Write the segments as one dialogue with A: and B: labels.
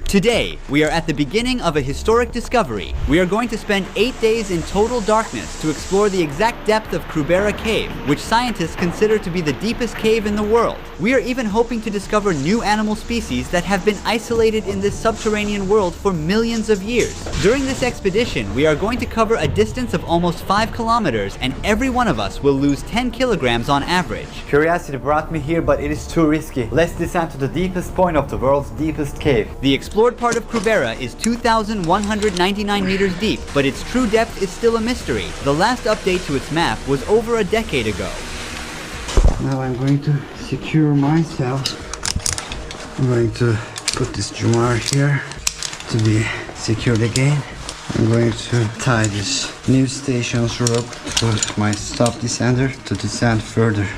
A: Today, we are at the beginning of a historic discovery. We are going to spend 8 days in total darkness to explore the exact depth of Krubera Cave, which scientists consider to be the deepest cave in the world. We are even hoping to discover new animal species that have been isolated in this subterranean world for millions of years. During this expedition, we are going to cover a distance of almost 5 kilometers, and every one of us will lose 10 kilograms on average.
B: Curiosity brought me here, but it is too risky. Let's descend to the deepest point of the world's deepest cave.
A: The explored part of Krubera is 2,199 meters deep, but its true depth is still a mystery. The last update to its map was over a decade ago.
C: Now I'm going to secure myself. I'm going to put this Jumar here to be secured again. I'm going to tie this new station's rope to my stop descender to descend further.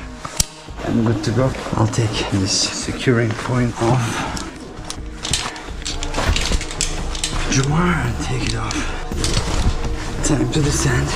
C: I'm good to go. I'll take this securing point off. Jumar and take it off. Time to descend.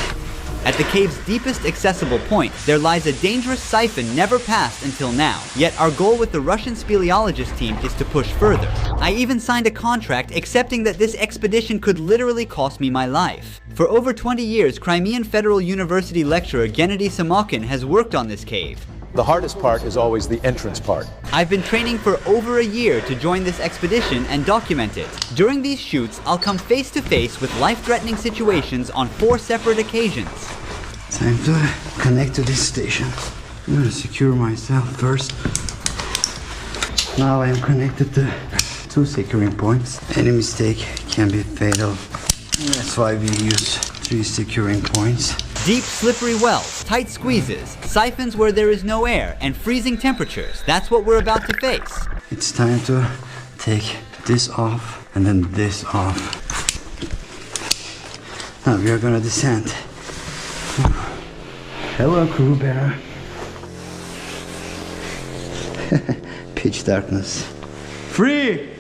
A: At the cave's deepest accessible point, there lies a dangerous siphon never passed until now. Yet our goal with the Russian speleologist team is to push further. I even signed a contract accepting that this expedition could literally cost me my life. For over 20 years, Crimean Federal University lecturer Gennady Samokin has worked on this cave.
D: The hardest part is always the entrance part.
A: I've been training for over a year to join this expedition and document it. During these shoots, I'll come face to face with life-threatening situations on 4 separate occasions.
C: Time to connect to this station. I'm gonna secure myself first. Now I'm connected to 2 securing points. Any mistake can be fatal. That's why we use 3 securing points.
A: Deep, slippery wells, tight squeezes, siphons where there is no air, and freezing temperatures. That's what we're about to face.
C: It's time to take this off and then this off. Now we are gonna descend. Hello, Krubera. Pitch darkness. Free!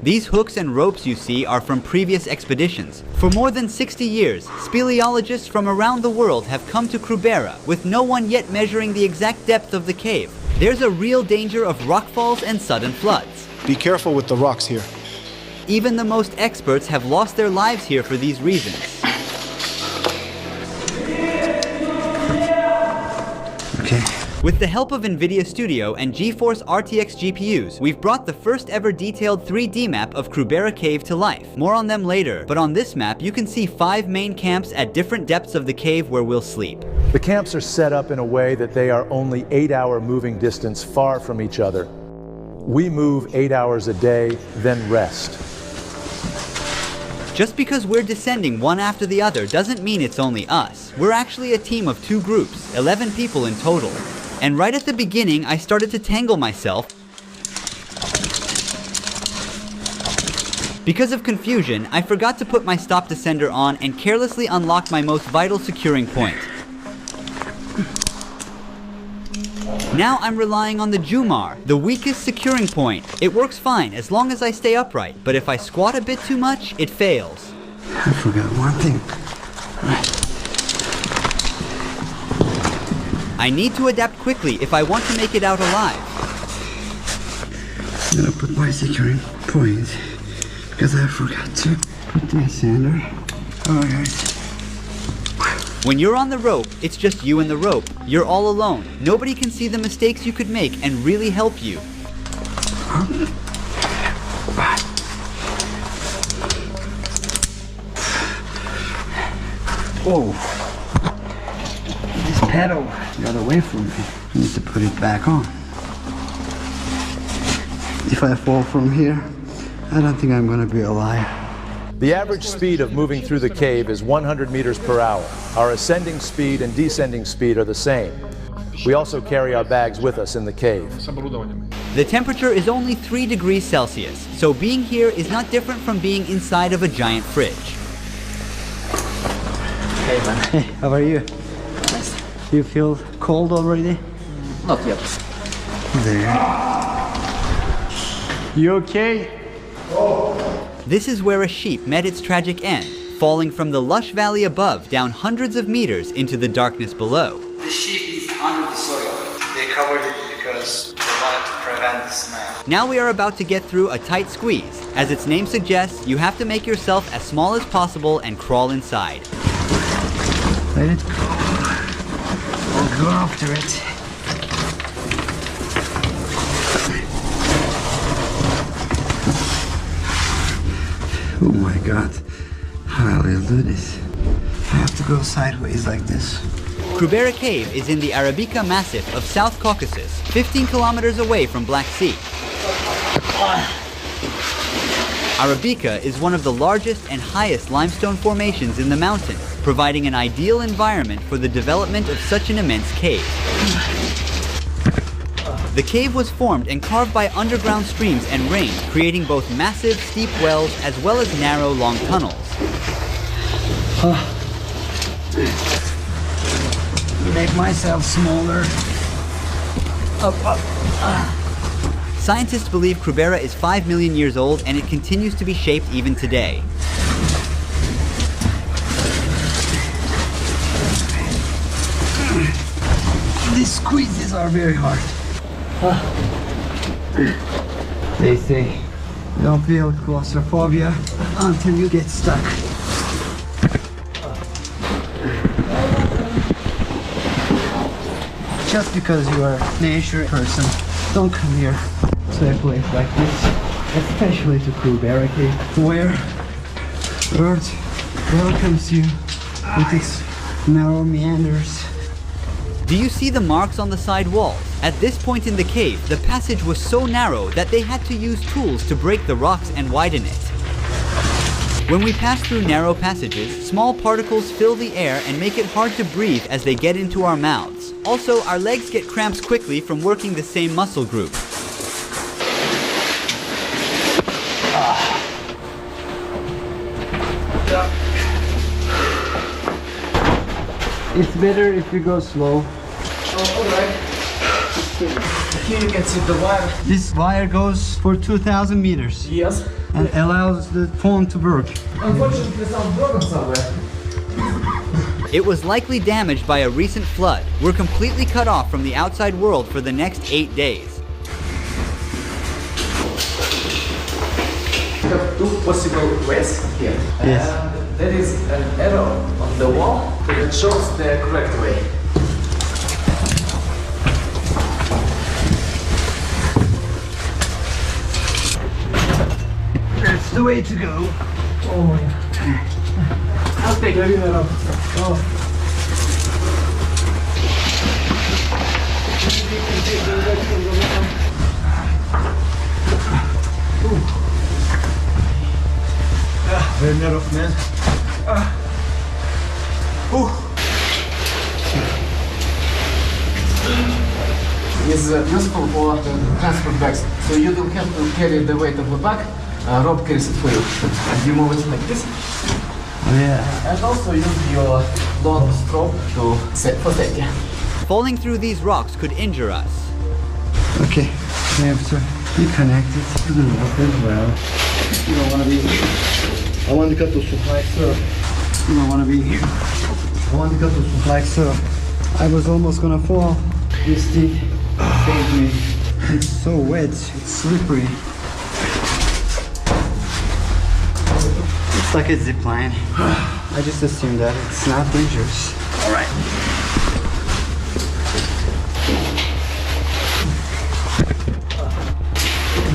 A: These hooks and ropes you see are from previous expeditions. For more than 60 years, speleologists from around the world have come to Krubera, with no one yet measuring the exact depth of the cave. There's a real danger of rockfalls and sudden floods.
E: Be careful with the rocks here.
A: Even the most experts have lost their lives here for these reasons.
C: Okay.
A: With the help of NVIDIA Studio and GeForce RTX GPUs, we've brought the first ever detailed 3D map of Krubera Cave to life. More on them later, but on this map you can see 5 main camps at different depths of the cave where we'll sleep.
D: The camps are set up in a way that they are only 8-hour moving distance far from each other. We move 8 hours a day, then rest.
A: Just because we're descending one after the other doesn't mean it's only us. We're actually a team of 2 groups, 11 people in total. And right at the beginning, I started to tangle myself. Because of confusion, I forgot to put my stop descender on and carelessly unlocked my most vital securing point. Now I'm relying on the Jumar, the weakest securing point. It works fine as long as I stay upright, but if I squat a bit too much, it fails.
C: I forgot one thing.
A: I need to adapt quickly if I want to make it out alive.
C: I'm gonna put my securing point because I forgot to put the sander. Alright.
A: When you're on the rope, it's just you and the rope. You're all alone. Nobody can see the mistakes you could make and really help you.
C: Oh, this pedal got away from me. I need to put it back on. If I fall from here, I don't think I'm gonna be alive.
D: The average speed of moving through the cave is 100 meters per hour. Our ascending speed and descending speed are the same. We also carry our bags with us in the cave.
A: The temperature is only 3 degrees Celsius, so being here is not different from being inside of a giant fridge.
C: Hey man. Hey, how are you? You feel cold already?
F: Not yet.
C: There. You okay?
A: This is where a sheep met its tragic end, falling from the lush valley above down hundreds of meters into the darkness below.
B: The sheep is under the soil. They covered it because they wanted to prevent the smell.
A: Now we are about to get through a tight squeeze, As its name suggests, you have to make yourself as small as possible and crawl inside.
C: Let it go. I'll go after it. Oh my god. How will I do this? I have to go sideways like this.
A: Krubera Cave is in the Arabica Massif of South Caucasus, 15 kilometers away from Black Sea. Arabica is one of the largest and highest limestone formations in the mountains, providing an ideal environment for the development of such an immense cave. The cave was formed and carved by underground streams and rain, creating both massive, steep wells as well as narrow, long tunnels.
C: Make myself smaller.
A: Scientists believe Krubera is 5 million years old and it continues to be shaped even today.
C: These squeezes are very hard. They say don't feel claustrophobia until you get stuck. Just because you are a nature person, don't come here to a place like this, especially to Krubera Cave, where Earth welcomes you with its narrow meanders.
A: Do you see the marks on the side walls? At this point in the cave, the passage was so narrow that they had to use tools to break the rocks and widen it. When we pass through narrow passages, small particles fill the air and make it hard to breathe as they get into our mouths. Also, our legs get cramps quickly from working the same muscle group.
C: It's better if you go slow.
E: Oh, alright. Here you can see the wire.
C: This wire goes for 2,000 meters
E: Yes.
C: and allows the phone to work.
E: Unfortunately, some broken somewhere.
A: It was likely damaged by a recent flood. We're completely cut off from the outside world for the next 8 days.
E: We have two possible ways here.
C: Yes.
E: And there is an arrow on the wall that shows the correct way.
C: That's the way to go.
E: Oh my god. I'll take the arrow. Oh.
C: Very narrow, man.
E: Is useful for transport bags. So you don't have to carry the weight of the bag. Rope carries it for you. And you move it like this.
C: Oh yeah.
E: And also use your long stroke to set for safety.
A: Falling through these rocks could injure us.
C: Okay, we have to be connected to the rope as well. You don't want to be here. I want to cut the hook like so. You don't want to be here. I want to cut the hook like so. I was almost gonna fall. This thing saved me. It's so wet, it's slippery. It's like a zip line. I just assumed that it's not dangerous. All right.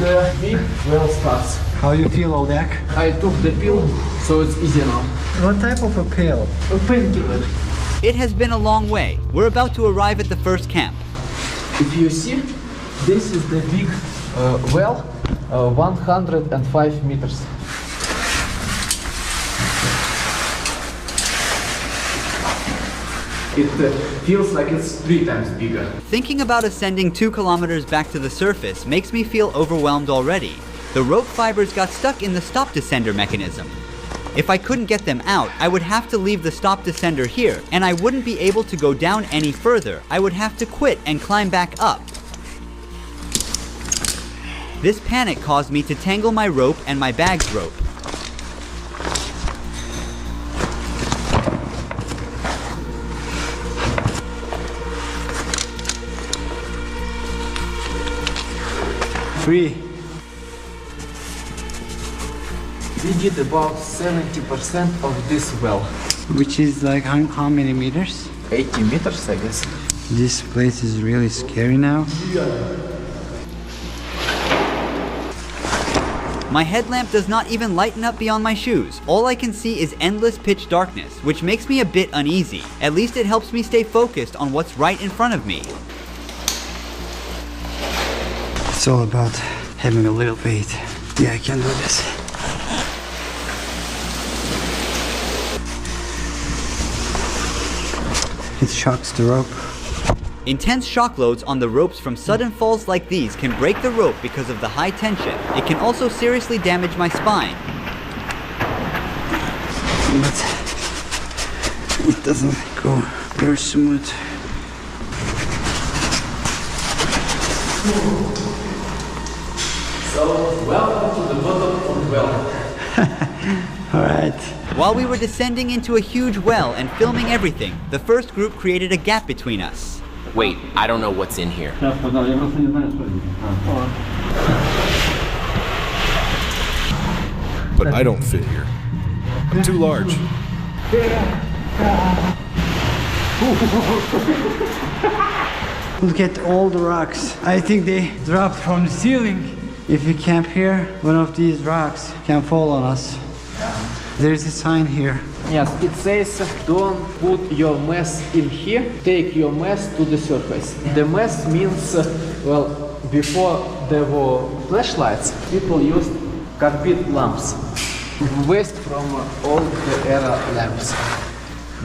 E: The big well starts.
C: How you feel, Odak?
E: I took the pill, so it's easy now.
C: What type of a pill?
E: A painkiller.
A: It has been a long way. We're about to arrive at the first camp.
E: If you see, this is the big well, 105 meters. It feels like it's 3 times bigger.
A: Thinking about ascending 2 kilometers back to the surface makes me feel overwhelmed already. The rope fibers got stuck in the stop descender mechanism. If I couldn't get them out, I would have to leave the stop descender here, and I wouldn't be able to go down any further. I would have to quit and climb back up. This panic caused me to tangle my rope and my bag's rope.
E: We did about 70% of this well.
C: Which is like how many meters?
E: 80 meters, I guess.
C: This place is really scary now.
A: My headlamp does not even lighten up beyond my shoes. All I can see is endless pitch darkness, which makes me a bit uneasy. At least it helps me stay focused on what's right in front of me.
C: It's all about having a little faith. Yeah, I can do this. It shocks the rope.
A: Intense shock loads on the ropes from sudden falls like these can break the rope because of the high tension. It can also seriously damage my spine.
C: But it doesn't go very smooth.
E: So, welcome to the bottom of the well.
C: Alright.
A: While we were descending into a huge well and filming everything, the first group created a gap between us.
F: Wait, I don't know what's in here.
G: But I don't fit here. I'm too large.
C: Look at all the rocks. I think they dropped from the ceiling. If we camp here, one of these rocks can fall on us. There's a sign here.
E: Yes, it says don't put your mess in here, take your mess to the surface. The mess means, well, before there were flashlights, people used carpet lamps. Waste from old era lamps.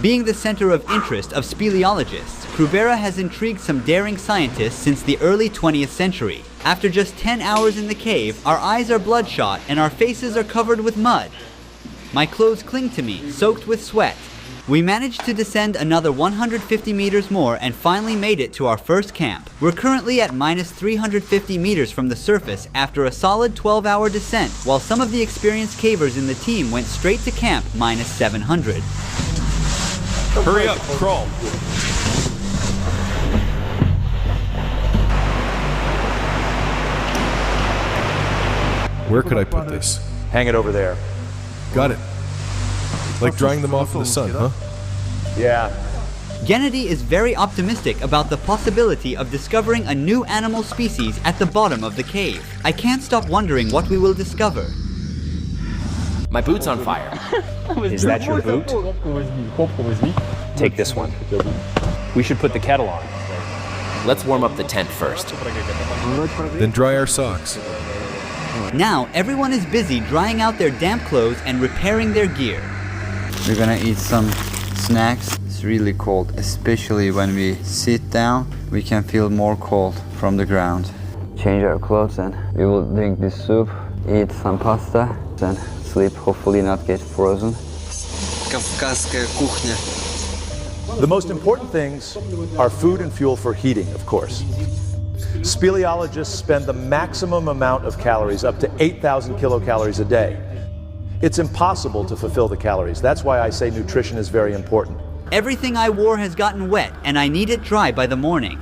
A: Being the center of interest of speleologists, Krubera has intrigued some daring scientists since the early 20th century. After just 10 hours in the cave, our eyes are bloodshot and our faces are covered with mud. My clothes cling to me, soaked with sweat. We managed to descend another 150 meters more and finally made it to our first camp. We're currently at minus 350 meters from the surface after a solid 12-hour descent, while some of the experienced cavers in the team went straight to camp minus 700.
G: Hurry up, crawl. Where could I put this?
D: Hang it over there.
G: Got it. Like drying them off in the sun, huh?
D: Yeah.
A: Gennady is very optimistic about the possibility of discovering a new animal species at the bottom of the cave. I can't stop wondering what we will discover.
F: My boot's on fire.
H: Is that your boot?
F: Take this one.
H: We should put the kettle on.
F: Let's warm up the tent first.
G: Then dry our socks.
A: Now, everyone is busy drying out their damp clothes and repairing their gear.
C: We're gonna eat some snacks. It's really cold, especially when we sit down. We can feel more cold from the ground. Change our clothes and we will drink this soup, eat some pasta, and sleep, hopefully not get frozen. Кавказская кухня.
D: The most important things are food and fuel for heating, of course. Speleologists spend the maximum amount of calories, up to 8,000 kilocalories a day. It's impossible to fulfill the calories. That's why I say nutrition is very important.
A: Everything I wore has gotten wet, and I need it dry by the morning.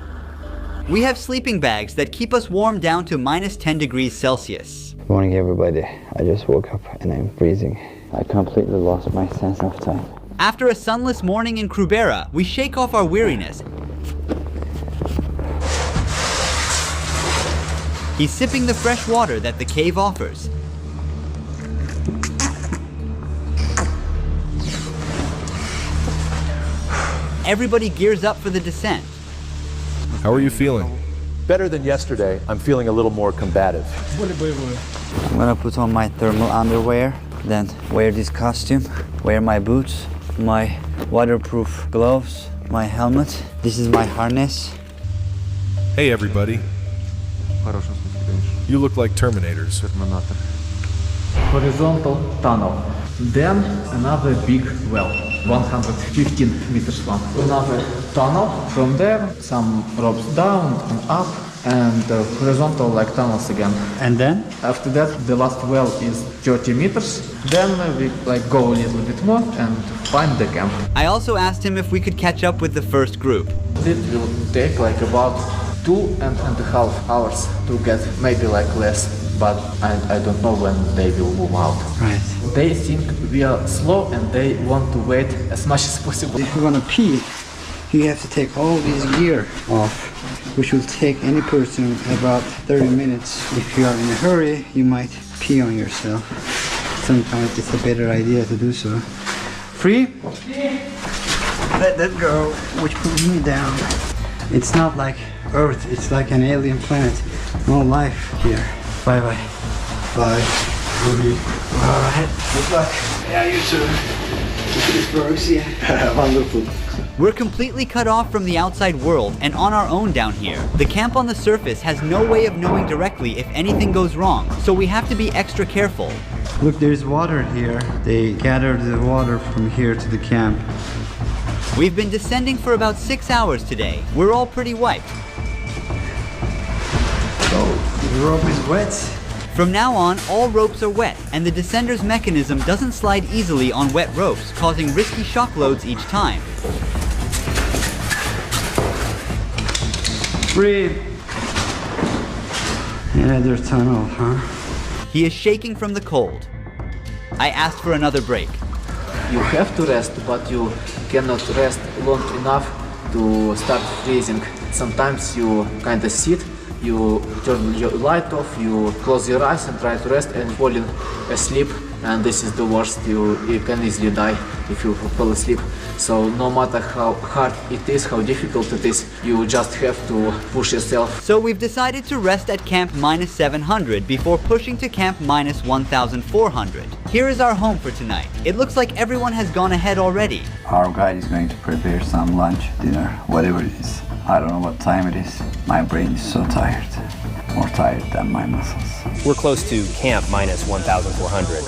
A: We have sleeping bags that keep us warm down to minus 10 degrees Celsius.
C: Good morning, everybody. I just woke up and I'm freezing. I completely lost my sense of time.
A: After a sunless morning in Krubera, we shake off our weariness. He's sipping the fresh water that the cave offers. Everybody gears up for the descent.
G: How are you feeling?
D: Better than yesterday. I'm feeling a little more combative.
C: I'm gonna put on my thermal underwear, then wear this costume, wear my boots, my waterproof gloves, my helmet. This is my harness.
G: Hey everybody. You look like Terminators.
E: Horizontal tunnel. Then another big well, 115 meters long. Another tunnel. From there, some ropes down and up, and horizontal like tunnels again.
C: And then?
E: After that, the last well is 30 meters. Then we go a little bit more and find the camp.
A: I also asked him if we could catch up with the first group.
E: It will take about 2.5 hours to get, maybe less. but I don't know when they will move out.
C: Right.
E: They think we are slow and they want to wait as much as possible.
C: If you want to pee, you have to take all this gear off, which will take any person about 30 minutes. If you are in a hurry, you might pee on yourself. Sometimes it's a better idea to do so. Free? Let that go, which pulls me down. It's not like Earth, it's like an alien planet. No life here. Bye bye. Bye. Alright, good luck. Yeah, you too. This works, yeah. Wonderful.
A: We're completely cut off from the outside world and on our own down here. The camp on the surface has no way of knowing directly if anything goes wrong, so we have to be extra careful.
C: Look, there's water here. They gathered the water from here to the camp.
A: We've been descending for about 6 hours today. We're all pretty wiped.
C: Oh, the rope is wet.
A: From now on, all ropes are wet, and the descender's mechanism doesn't slide easily on wet ropes, causing risky shock loads each time.
C: Breathe. Another tunnel, huh?
A: He is shaking from the cold. I asked for another break.
E: You have to rest, but you cannot rest long enough to start freezing. Sometimes you kind of sit, you turn your light off, you close your eyes and try to rest and falling asleep. And this is the worst. You can easily die if you fall asleep. So no matter how hard it is, how difficult it is, you just have to push yourself.
A: So we've decided to rest at camp minus 700 before pushing to camp minus 1400. Here is our home for tonight. It looks like everyone has gone ahead already.
B: Our guide is going to prepare some lunch, dinner, whatever it is. I don't know what time it is. My brain is so tired. More tired than my muscles.
H: We're close to camp minus 1,400.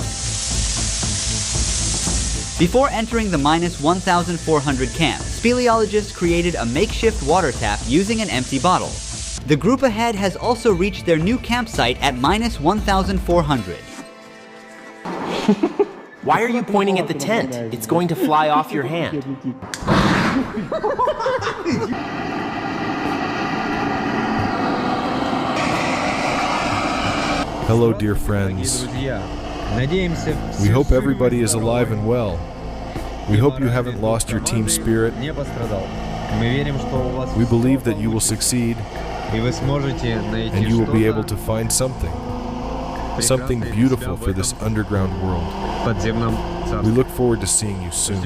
A: Before entering the minus 1,400 camp, speleologists created a makeshift water tap using an empty bottle. The group ahead has also reached their new campsite at minus 1,400.
F: Why are you pointing at the tent? It's going to fly off your hand.
G: Hello, dear friends. We hope everybody is alive and well. We hope you haven't lost your team spirit. We believe that you will succeed and you will be able to find something beautiful for this underground world. We look forward to seeing you soon.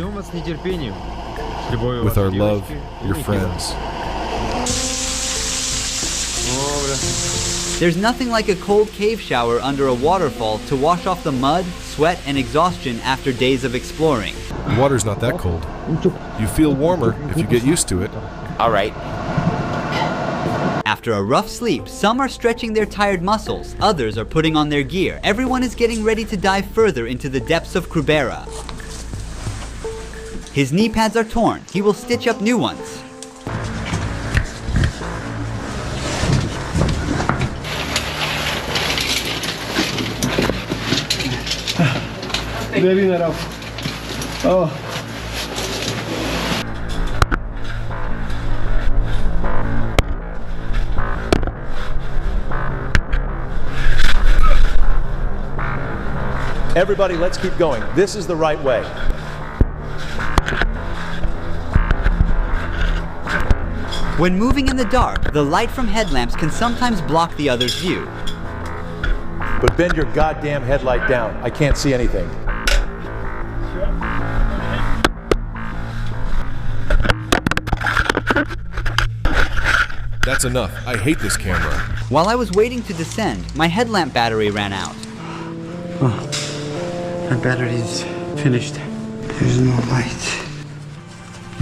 G: With our love, your friends.
A: There's nothing like a cold cave shower under a waterfall to wash off the mud, sweat, and exhaustion after days of exploring.
G: The water's not that cold. You feel warmer if you get used to it.
F: All right.
A: After a rough sleep, some are stretching their tired muscles, others are putting on their gear. Everyone is getting ready to dive further into the depths of Krubera. His knee pads are torn. He will stitch up new ones.
C: Very rough. Oh.
D: Everybody, let's keep going. This is the right way.
A: When moving in the dark, the light from headlamps can sometimes block the other's view.
D: But bend your goddamn headlight down. I can't see anything.
G: That's enough. I hate this camera.
A: While I was waiting to descend, my headlamp battery ran out.
C: Oh, my battery is finished. There's no light.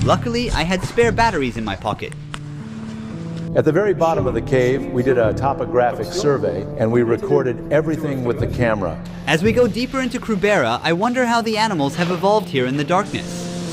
A: Luckily, I had spare batteries in my pocket.
D: At the very bottom of the cave, we did a topographic survey and we recorded everything with the camera.
A: As we go deeper into Krubera, I wonder how the animals have evolved here in the darkness.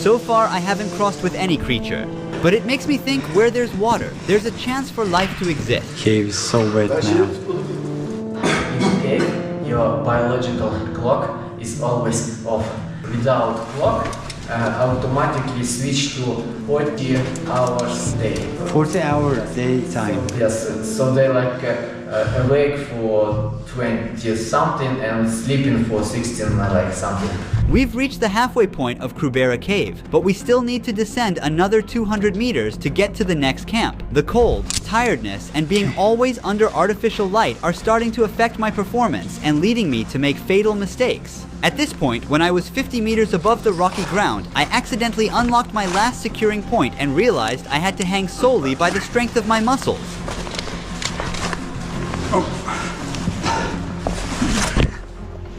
A: So far, I haven't crossed with any creature. But it makes me think where there's water, there's a chance for life to exist.
C: Cave is so wet now.
E: In the cave, your biological clock is always off. Without clock, automatically switch to 40 hours day.
C: 40 hours daytime.
E: Yes, so they like awake for 20 something and sleeping for 16 like something.
A: We've reached the halfway point of Krubera Cave, but we still need to descend another 200 meters to get to the next camp. The cold, tiredness, and being always under artificial light are starting to affect my performance and leading me to make fatal mistakes. At this point, when I was 50 meters above the rocky ground, I accidentally unlocked my last securing point and realized I had to hang solely by the strength of my muscles.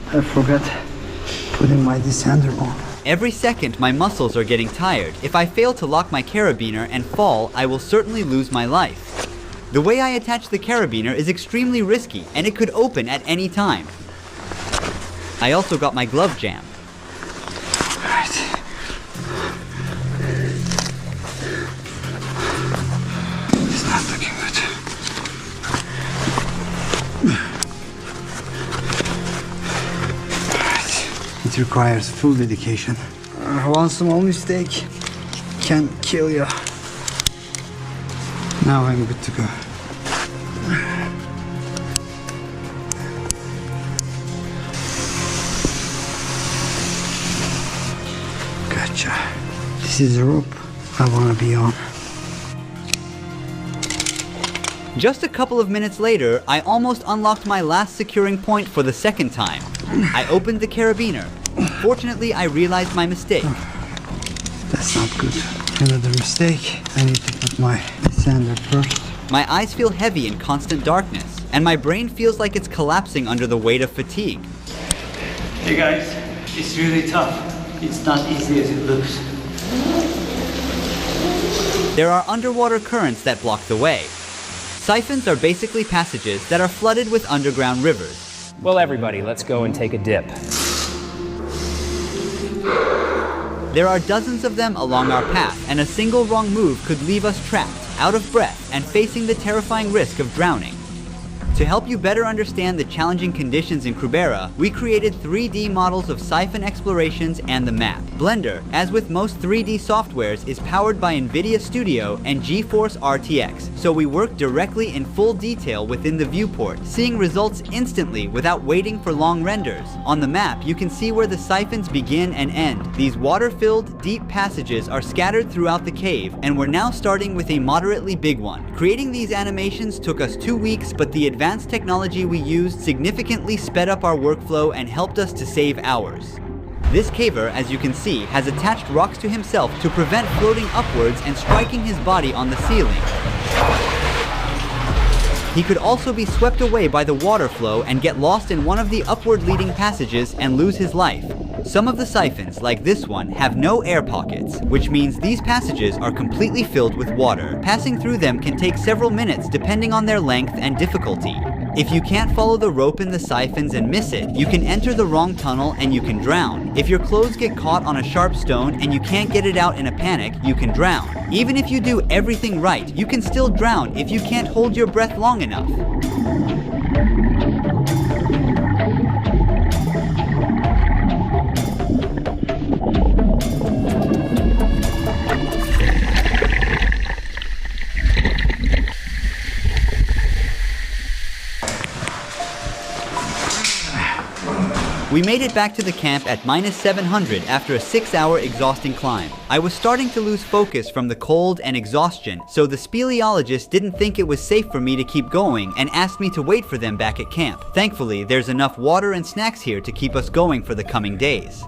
C: I forgot putting my descender on.
A: Every second, my muscles are getting tired. If I fail to lock my carabiner and fall, I will certainly lose my life. The way I attach the carabiner is extremely risky, and it could open at any time. I also got my glove jammed.
C: Right. It's not looking good. It requires full dedication. One small mistake can kill you. Now I'm good to go. Gotcha. This is the rope I want to be on.
A: Just a couple of minutes later, I almost unlocked my last securing point for the second time. I opened the carabiner. Fortunately, I realized my mistake.
C: That's not good. Another mistake. I need to put my descender first.
A: My eyes feel heavy in constant darkness, and my brain feels like it's collapsing under the weight of fatigue.
I: Hey guys, it's really tough. It's not easy as it looks.
A: There are underwater currents that block the way. Siphons are basically passages that are flooded with underground rivers.
H: Well, everybody, let's go and take a dip.
A: There are dozens of them along our path, and a single wrong move could leave us trapped, out of breath, and facing the terrifying risk of drowning. To help you better understand the challenging conditions in Krubera, we created 3D models of siphon explorations and the map. Blender, as with most 3D softwares, is powered by NVIDIA Studio and GeForce RTX, so we work directly in full detail within the viewport, seeing results instantly without waiting for long renders. On the map, you can see where the siphons begin and end. These water-filled, deep passages are scattered throughout the cave, and we're now starting with a moderately big one. Creating these animations took us 2 weeks, but the advanced technology we used significantly sped up our workflow and helped us to save hours. This caver, as you can see, has attached rocks to himself to prevent floating upwards and striking his body on the ceiling. He could also be swept away by the water flow and get lost in one of the upward leading passages and lose his life. Some of the siphons, like this one, have no air pockets, which means these passages are completely filled with water. Passing through them can take several minutes depending on their length and difficulty. If you can't follow the rope in the siphons and miss it, you can enter the wrong tunnel and you can drown. If your clothes get caught on a sharp stone and you can't get it out in a panic, you can drown. Even if you do everything right, you can still drown if you can't hold your breath long enough. We made it back to the camp at -700 after a 6-hour exhausting climb. I was starting to lose focus from the cold and exhaustion, so the speleologist didn't think it was safe for me to keep going and asked me to wait for them back at camp. Thankfully, there's enough water and snacks here to keep us going for the coming days.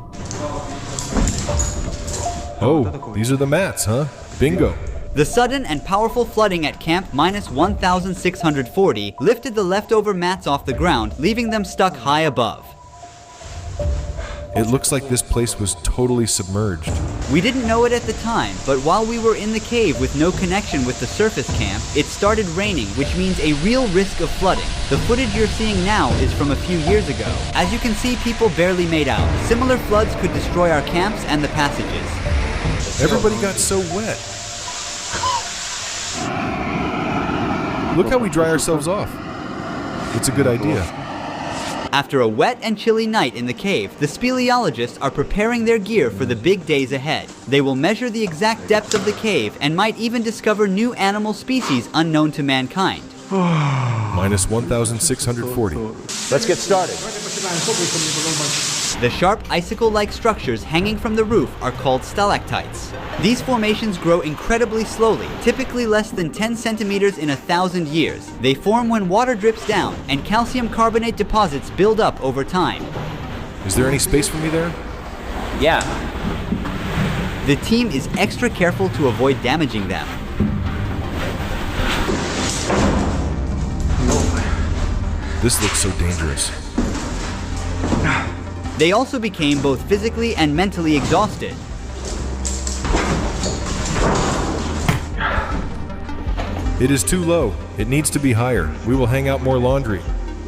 G: Oh, these are the mats, huh? Bingo.
A: The sudden and powerful flooding at camp -1640 lifted the leftover mats off the ground, leaving them stuck high above.
G: It looks like this place was totally submerged.
A: We didn't know it at the time, but while we were in the cave with no connection with the surface camp, it started raining, which means a real risk of flooding. The footage you're seeing now is from a few years ago. As you can see, people barely made out. Similar floods could destroy our camps and the passages.
G: Everybody got so wet. Look how we dry ourselves off. It's a good idea.
A: After a wet and chilly night in the cave, the speleologists are preparing their gear for the big days ahead. They will measure the exact depth of the cave and might even discover new animal species unknown to mankind.
G: Minus 1,640.
D: Let's get started.
A: The sharp icicle-like structures hanging from the roof are called stalactites. These formations grow incredibly slowly, typically less than 10 centimeters in 1,000 years. They form when water drips down and calcium carbonate deposits build up over time.
G: Is there any space for me there?
H: Yeah.
A: The team is extra careful to avoid damaging them.
G: This looks so dangerous.
A: They also became both physically and mentally exhausted.
G: It is too low. It needs to be higher. We will hang out more laundry.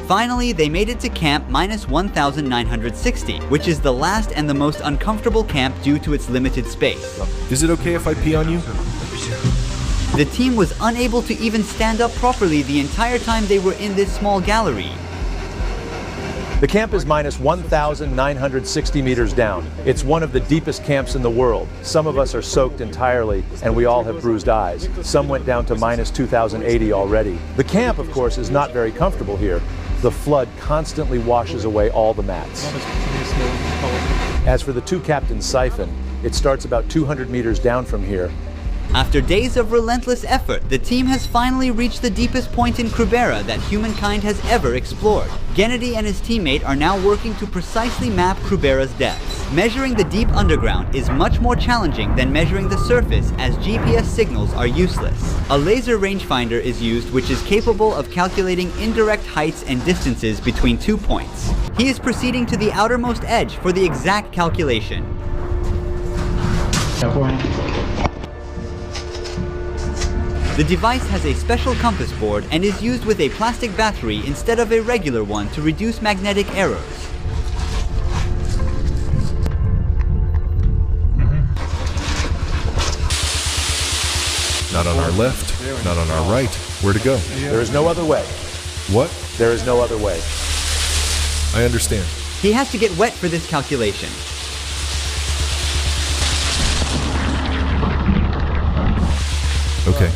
A: Finally, they made it to camp minus 1,960, which is the last and the most uncomfortable camp due to its limited space.
G: Is it okay if I pee on you?
A: The team was unable to even stand up properly the entire time they were in this small gallery.
D: The camp is minus 1,960 meters down. It's one of the deepest camps in the world. Some of us are soaked entirely, and we all have bruised eyes. Some went down to minus 2,080 already. The camp, of course, is not very comfortable here. The flood constantly washes away all the mats. As for the two captains' siphon, it starts about 200 meters down from here.
A: After days of relentless effort, the team has finally reached the deepest point in Krubera that humankind has ever explored. Gennady and his teammate are now working to precisely map Krubera's depths. Measuring the deep underground is much more challenging than measuring the surface, as GPS signals are useless. A laser rangefinder is used which is capable of calculating indirect heights and distances between 2 points. He is proceeding to the outermost edge for the exact calculation. The device has a special compass board and is used with a plastic battery instead of a regular one to reduce magnetic errors.
G: Not on our left, not on our right. Where to go?
D: There is no other way.
G: What?
D: There is no other way.
G: I understand.
A: He has to get wet for this calculation.
G: Okay.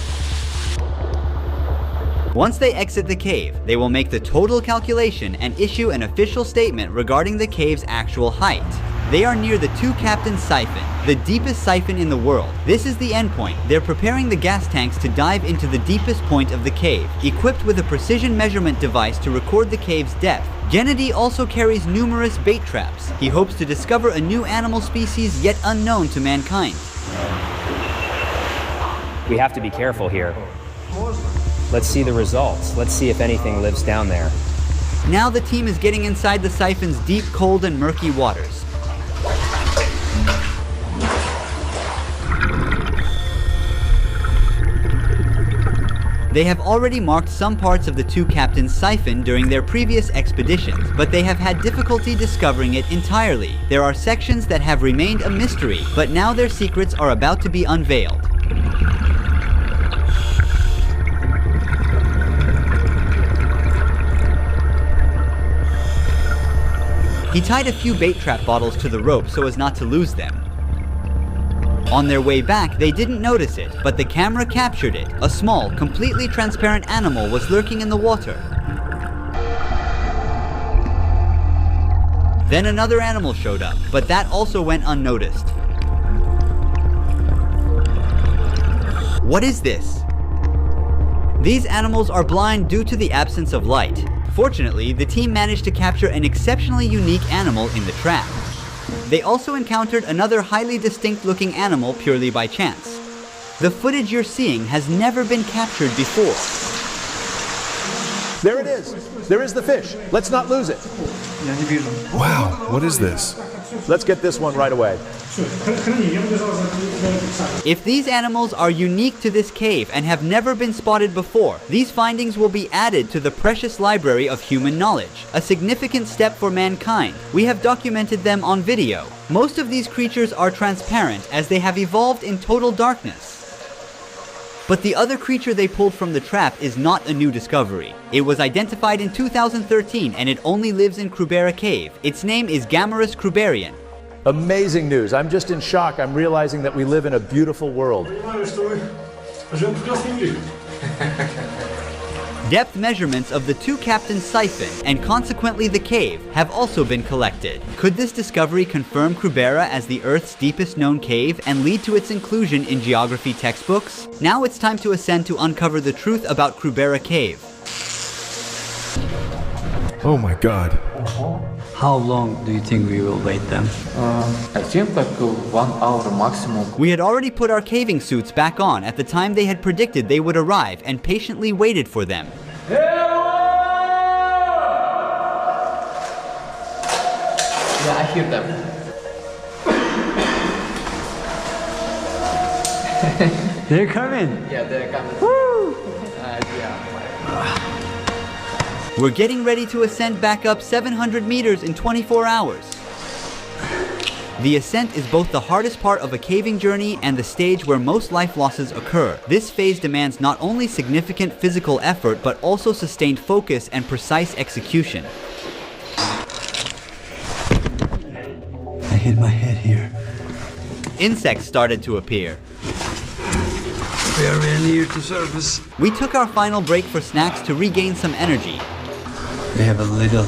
A: Once they exit the cave, they will make the total calculation and issue an official statement regarding the cave's actual height. They are near the two captains' siphon, the deepest siphon in the world. This is the endpoint. They're preparing the gas tanks to dive into the deepest point of the cave, equipped with a precision measurement device to record the cave's depth. Gennady also carries numerous bait traps. He hopes to discover a new animal species yet unknown to mankind.
H: We have to be careful here. Let's see the results. Let's see if anything lives down there.
A: Now the team is getting inside the siphon's deep, cold, and murky waters. They have already marked some parts of the two captains' siphon during their previous expeditions, but they have had difficulty discovering it entirely. There are sections that have remained a mystery, but now their secrets are about to be unveiled. He tied a few bait trap bottles to the rope so as not to lose them. On their way back, they didn't notice it, but the camera captured it. A small, completely transparent animal was lurking in the water. Then another animal showed up, but that also went unnoticed. What is this? These animals are blind due to the absence of light. Fortunately, the team managed to capture an exceptionally unique animal in the trap. They also encountered another highly distinct-looking animal purely by chance. The footage you're seeing has never been captured before.
D: There it is. There is the fish. Let's not lose it.
G: Wow, what is this?
D: Let's get this one right away.
A: If these animals are unique to this cave and have never been spotted before, these findings will be added to the precious library of human knowledge, a significant step for mankind. We have documented them on video. Most of these creatures are transparent as they have evolved in total darkness. But the other creature they pulled from the trap is not a new discovery. It was identified in 2013 and it only lives in Krubera Cave. Its name is Gammarus kruberian.
D: Amazing news. I'm just in shock. I'm realizing that we live in a beautiful world.
A: Depth measurements of the two captains' siphon, and consequently the cave, have also been collected. Could this discovery confirm Krubera as the Earth's deepest known cave and lead to its inclusion in geography textbooks? Now it's time to ascend to uncover the truth about Krubera Cave.
G: Oh my god.
B: How long do you think we will wait then?
E: I think like 1 hour maximum.
A: We had already put our caving suits back on at the time they had predicted they would arrive and patiently waited for them.
E: Yeah, I hear them.
B: They're coming!
E: Yeah, they're coming. Woo! Yeah.
A: We're getting ready to ascend back up 700 meters in 24 hours. The ascent is both the hardest part of a caving journey and the stage where most life losses occur. This phase demands not only significant physical effort, but also sustained focus and precise execution.
C: I hit my head here.
A: Insects started to appear.
C: We are very near to surface.
A: We took our final break for snacks to regain some energy.
C: We have a little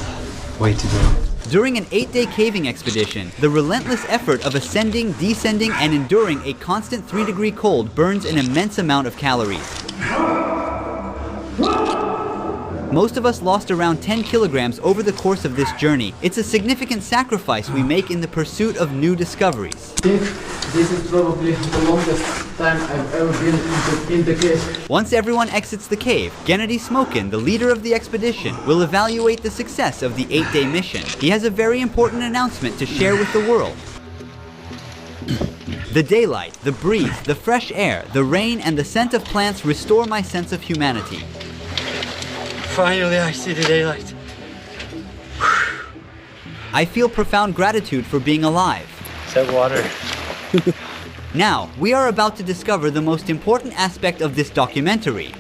C: way to go.
A: During an 8-day caving expedition, the relentless effort of ascending, descending, and enduring a constant 3-degree cold burns an immense amount of calories. Most of us lost around 10 kilograms over the course of this journey. It's a significant sacrifice we make in the pursuit of new discoveries.
E: This is probably the longest time I've ever been in the cave.
A: Once everyone exits the cave, Gennady Smokin, the leader of the expedition, will evaluate the success of the 8-day mission. He has a very important announcement to share with the world. The daylight, the breeze, the fresh air, the rain, and the scent of plants restore my sense of humanity.
B: Finally, I see the daylight.
A: I feel profound gratitude for being alive.
B: It's water.
A: Now, we are about to discover the most important aspect of this documentary.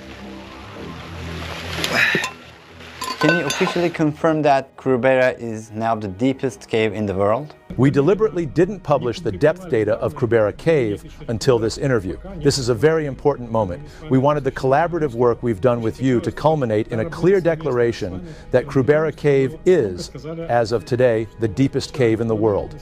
C: Can you officially confirm that Krubera is now the deepest cave in the world?
D: We deliberately didn't publish the depth data of Krubera Cave until this interview. This is a very important moment. We wanted the collaborative work we've done with you to culminate in a clear declaration that Krubera Cave is, as of today, the deepest cave in the world.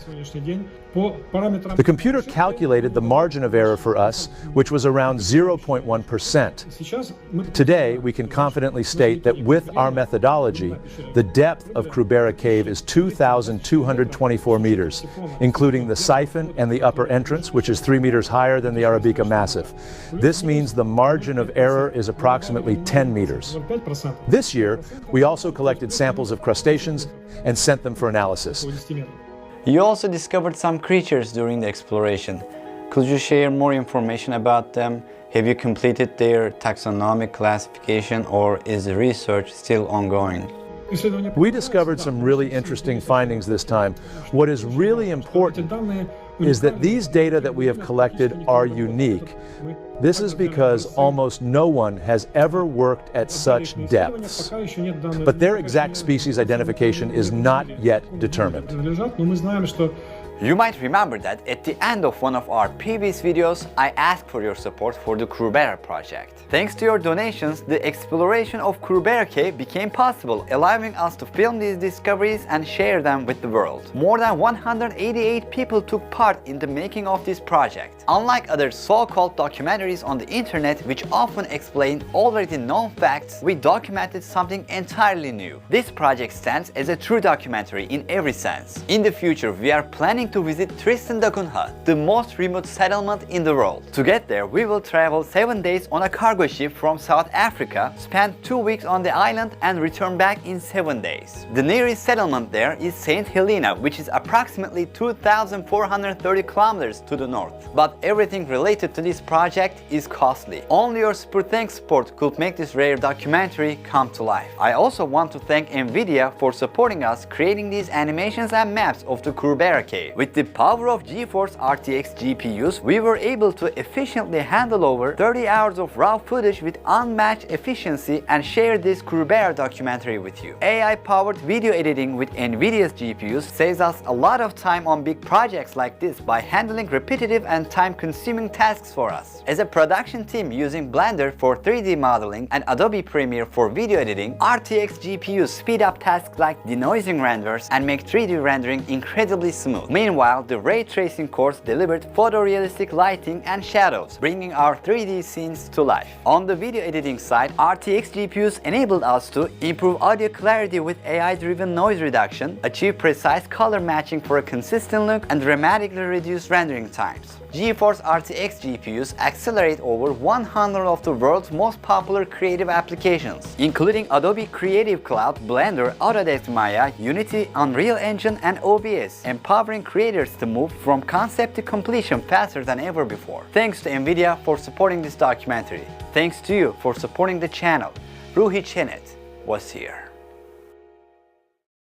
D: The computer calculated the margin of error for us, which was around 0.1%. Today, we can confidently state that with our methodology, the depth of Krubera Cave is 2,224 meters, including the siphon and the upper entrance, which is 3 meters higher than the Arabica Massif. This means the margin of error is approximately 10 meters. This year, we also collected samples of crustaceans and sent them for analysis.
C: You also discovered some creatures during the exploration. Could you share more information about them? Have you completed their taxonomic classification, or is the research still ongoing?
D: We discovered some really interesting findings this time. What is really important is that these data that we have collected are unique. This is because almost no one has ever worked at such depths. But their exact species identification is not yet determined.
A: You might remember that at the end of one of our previous videos, I asked for your support for the Krubera project. Thanks to your donations, the exploration of Krubera Cave became possible, allowing us to film these discoveries and share them with the world. More than 188 people took part in the making of this project. Unlike other so-called documentaries on the internet, which often explain already known facts, we documented something entirely new. This project stands as a true documentary in every sense. In the future, we are planning to visit Tristan da Cunha, the most remote settlement in the world. To get there, we will travel 7 days on a cargo ship from South Africa, spend 2 weeks on the island, and return back in 7 days. The nearest settlement there is St. Helena, which is approximately 2,430 kilometers to the north. But everything related to this project is costly. Only your super thanks support could make this rare documentary come to life. I also want to thank NVIDIA for supporting us creating these animations and maps of the Krubera Cave. With the power of GeForce RTX GPUs, we were able to efficiently handle over 30 hours of raw footage with unmatched efficiency and share this Crubera documentary with you. AI-powered video editing with NVIDIA's GPUs saves us a lot of time on big projects like this by handling repetitive and time-consuming tasks for us. As a production team using Blender for 3D modeling and Adobe Premiere for video editing, RTX GPUs speed up tasks like denoising renders and make 3D rendering incredibly smooth. Meanwhile, the ray tracing cores delivered photorealistic lighting and shadows, bringing our 3D scenes to life. On the video editing side, RTX GPUs enabled us to improve audio clarity with AI-driven noise reduction, achieve precise color matching for a consistent look, and dramatically reduce rendering times. GeForce RTX GPUs accelerate over 100 of the world's most popular creative applications, including Adobe Creative Cloud, Blender, Autodesk Maya, Unity, Unreal Engine, and OBS, empowering creators to move from concept to completion faster than ever before. Thanks to NVIDIA for supporting this documentary. Thanks to you for supporting the channel. Ruhi Chenet was here.